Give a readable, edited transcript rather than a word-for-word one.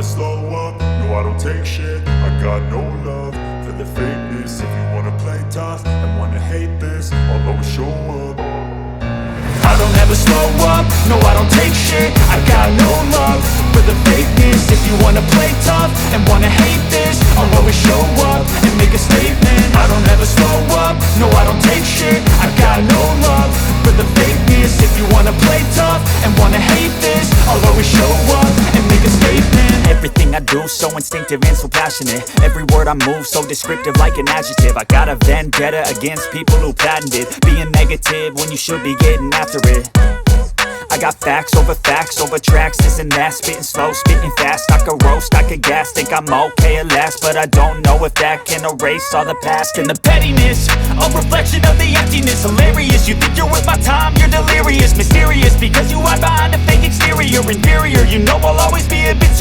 slow up, no I don't take shit. I got no love for the fakeness. If you wanna play tough and wanna hate this, I'll always show up. I don't ever slow up, no I don't take shit. I got no love for the fakeness. If you wanna play tough and wanna hate this, I'll always show up and make a statement. I don't ever slow up, no I don't take shit. I got no love for the fakeness. If you wanna play tough and wanna hate this, I'll always show up and make a statement. Everything I do so instinctive and so passionate. Every word I move so descriptive like an adjective. I got a vendetta against people who patented being negative when you should be getting after it. I got facts over tracks, this and that. Spitting slow, spitting fast. I could roast, I could gas. Think I'm okay at last, but I don't know if that can erase all the past. And the pettiness, a reflection of the emptiness. Hilarious, you think you're worth my time, you're delirious. Mysterious, because you hide behind a fake exterior. Inferior, you know I'll always be a bit